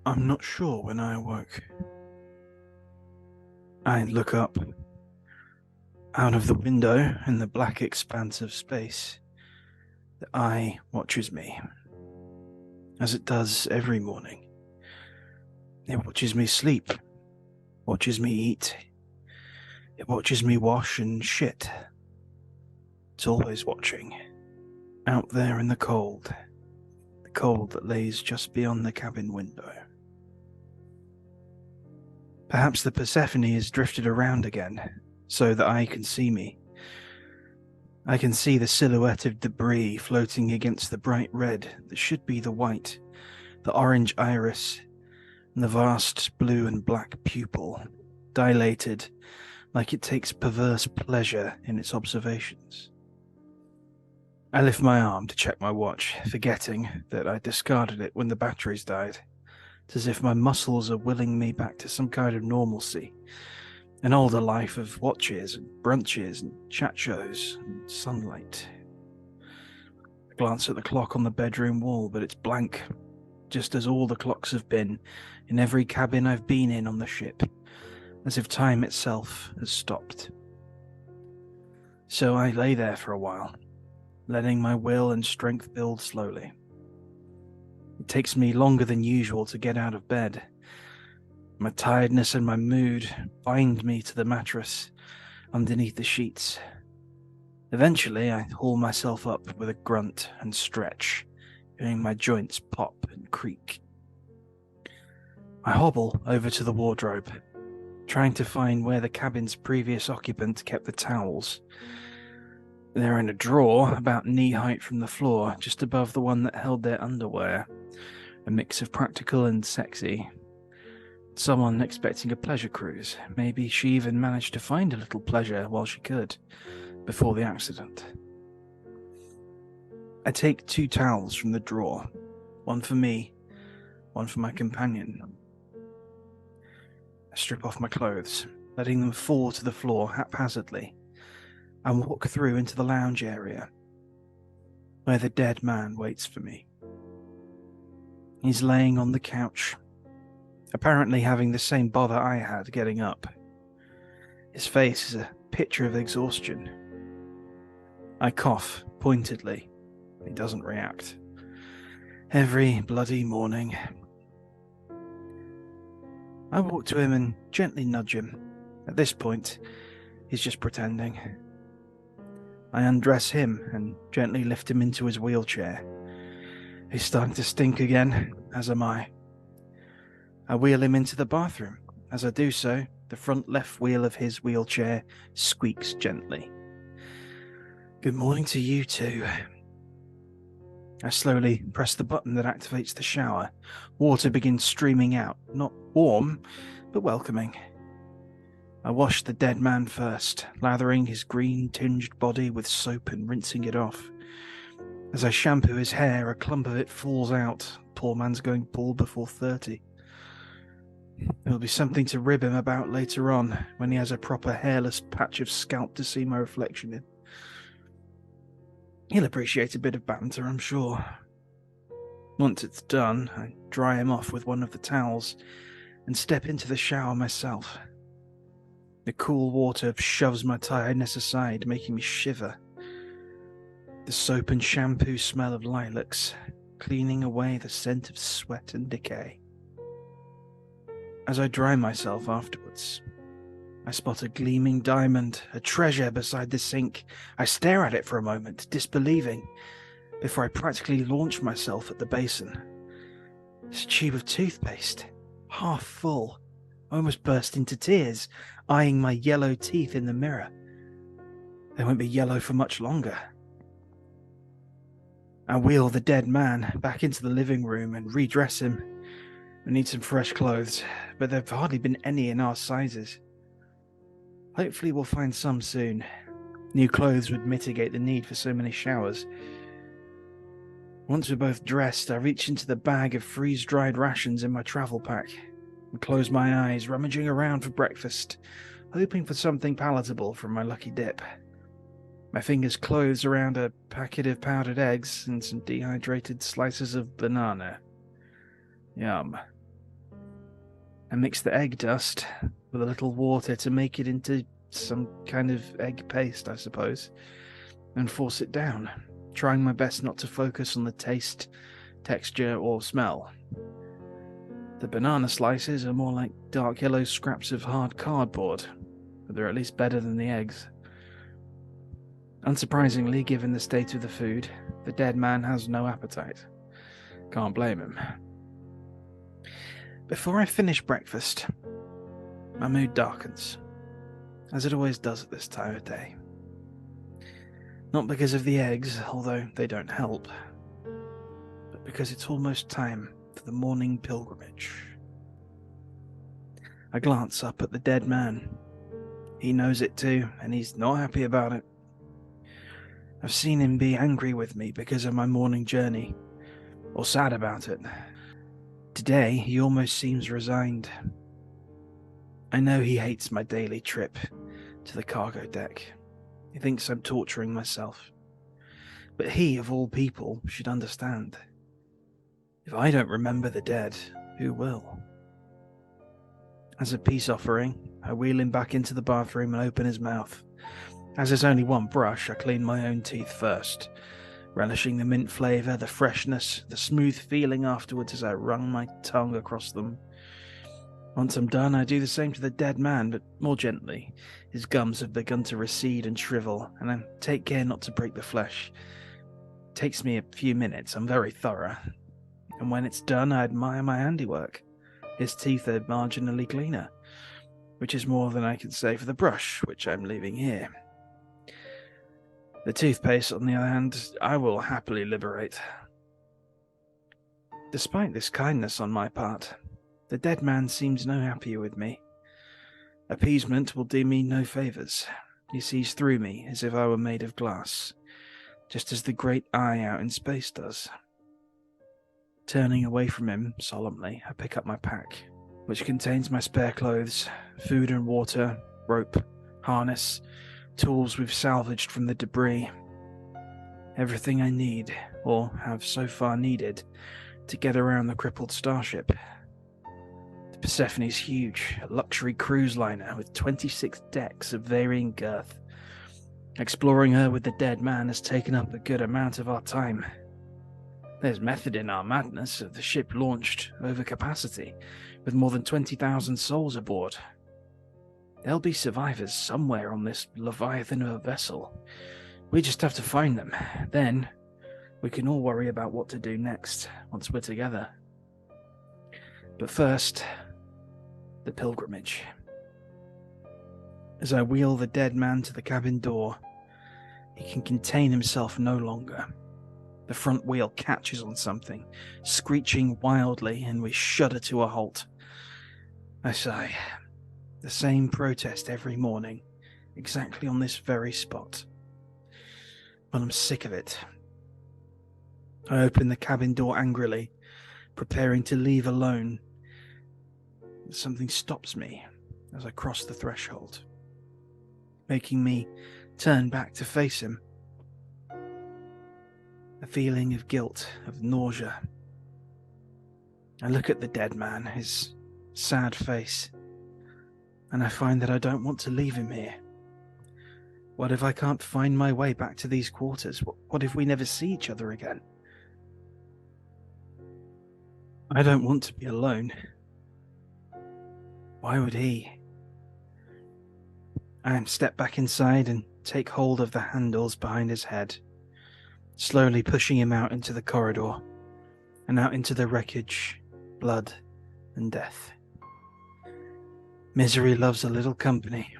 I'm not sure when I awoke. I look up out of the window in the black expanse of space. The eye watches me, as it does every morning. It watches me sleep, watches me eat, it watches me wash and shit. It's always watching, out there in the cold that lays just beyond the cabin window. Perhaps the Persephone has drifted around again, so that I can see me. I can see the silhouette of debris floating against the bright red that should be the white, the orange iris, and the vast blue and black pupil, dilated like it takes perverse pleasure in its observations. I lift my arm to check my watch, forgetting that I discarded it when the batteries died. It's as if my muscles are willing me back to some kind of normalcy, an older life of watches and brunches and chat shows and sunlight. I glance at the clock on the bedroom wall, but it's blank, just as all the clocks have been in every cabin I've been in on the ship, as if time itself has stopped. So I lay there for a while, letting my will and strength build slowly. It takes me longer than usual to get out of bed. My tiredness and my mood bind me to the mattress underneath the sheets. Eventually, I haul myself up with a grunt and stretch, hearing my joints pop and creak. I hobble over to the wardrobe, trying to find where the cabin's previous occupant kept the towels. They're in a drawer about knee-height from the floor, just above the one that held their underwear, a mix of practical and sexy. Someone expecting a pleasure cruise. Maybe she even managed to find a little pleasure while she could, before the accident. I take 2 towels from the drawer, one for me, one for my companion. I strip off my clothes, letting them fall to the floor haphazardly, and walk through into the lounge area, where the dead man waits for me. He's laying on the couch, apparently having the same bother I had getting up. His face is a picture of exhaustion. I cough pointedly. He doesn't react. Every bloody morning. I walk to him and gently nudge him. At this point, he's just pretending. I undress him and gently lift him into his wheelchair. He's starting to stink again, as am I. I wheel him into the bathroom. As I do so, the front left wheel of his wheelchair squeaks gently. Good morning to you too. I slowly press the button that activates the shower. Water begins streaming out, not warm, but welcoming. I wash the dead man first, lathering his green-tinged body with soap and rinsing it off. As I shampoo his hair, a clump of it falls out. Poor man's going bald before 30. There'll be something to rib him about later on, when he has a proper hairless patch of scalp to see my reflection in. He'll appreciate a bit of banter, I'm sure. Once it's done, I dry him off with one of the towels and step into the shower myself. The cool water shoves my tiredness aside, making me shiver. The soap and shampoo smell of lilacs, cleaning away the scent of sweat and decay. As I dry myself afterwards, I spot a gleaming diamond, a treasure beside the sink. I stare at it for a moment, disbelieving, before I practically launch myself at the basin. It's a tube of toothpaste, half full. I almost burst into tears, eyeing my yellow teeth in the mirror. They won't be yellow for much longer. I wheel the dead man back into the living room and redress him. I need some fresh clothes, but there have hardly been any in our sizes. Hopefully we'll find some soon. New clothes would mitigate the need for so many showers. Once we're both dressed, I reach into the bag of freeze-dried rations in my travel pack and close my eyes, rummaging around for breakfast, hoping for something palatable from my lucky dip. My fingers close around a packet of powdered eggs and some dehydrated slices of banana. Yum. I mix the egg dust with a little water to make it into some kind of egg paste, I suppose, and force it down, trying my best not to focus on the taste, texture, or smell. The banana slices are more like dark yellow scraps of hard cardboard, but they're at least better than the eggs. Unsurprisingly, given the state of the food, the dead man has no appetite. Can't blame him. Before I finish breakfast, my mood darkens, as it always does at this time of day. Not because of the eggs, although they don't help, but because it's almost time for the morning pilgrimage. I glance up at the dead man. He knows it too, and he's not happy about it. I've seen him be angry with me because of my morning journey, or sad about it. Today, he almost seems resigned. I know he hates my daily trip to the cargo deck. He thinks I'm torturing myself. But he, of all people, should understand. If I don't remember the dead, who will? As a peace offering, I wheel him back into the bathroom and open his mouth. As there's only one brush, I clean my own teeth first, relishing the mint flavour, the freshness, the smooth feeling afterwards as I run my tongue across them. Once I'm done, I do the same to the dead man, but more gently. His gums have begun to recede and shrivel, and I take care not to break the flesh. It takes me a few minutes, I'm very thorough. And when it's done, I admire my handiwork. His teeth are marginally cleaner, which is more than I can say for the brush, which I'm leaving here. The toothpaste, on the other hand, I will happily liberate. Despite this kindness on my part, the dead man seems no happier with me. Appeasement will do me no favours. He sees through me as if I were made of glass, just as the great eye out in space does. Turning away from him solemnly, I pick up my pack, which contains my spare clothes, food and water, rope, harness, tools we've salvaged from the debris. Everything I need, or have so far needed, to get around the crippled starship. The Persephone is huge, a luxury cruise liner with 26 decks of varying girth. Exploring her with the dead man has taken up a good amount of our time. There's method in our madness of the ship launched over capacity, with more than 20,000 souls aboard. There'll be survivors somewhere on this leviathan of a vessel. We just have to find them. Then, we can all worry about what to do next, once we're together. But first, the pilgrimage. As I wheel the dead man to the cabin door, he can contain himself no longer. The front wheel catches on something, screeching wildly, and we shudder to a halt. I sigh. The same protest every morning, exactly on this very spot. But I'm sick of it. I open the cabin door angrily, preparing to leave alone. Something stops me as I cross the threshold, making me turn back to face him. A feeling of guilt, of nausea. I look at the dead man, his sad face, and I find that I don't want to leave him here. What if I can't find my way back to these quarters? What if we never see each other again? I don't want to be alone. Why would he? I step back inside and take hold of the handles behind his head, slowly pushing him out into the corridor and out into the wreckage, blood, and death. Misery loves a little company.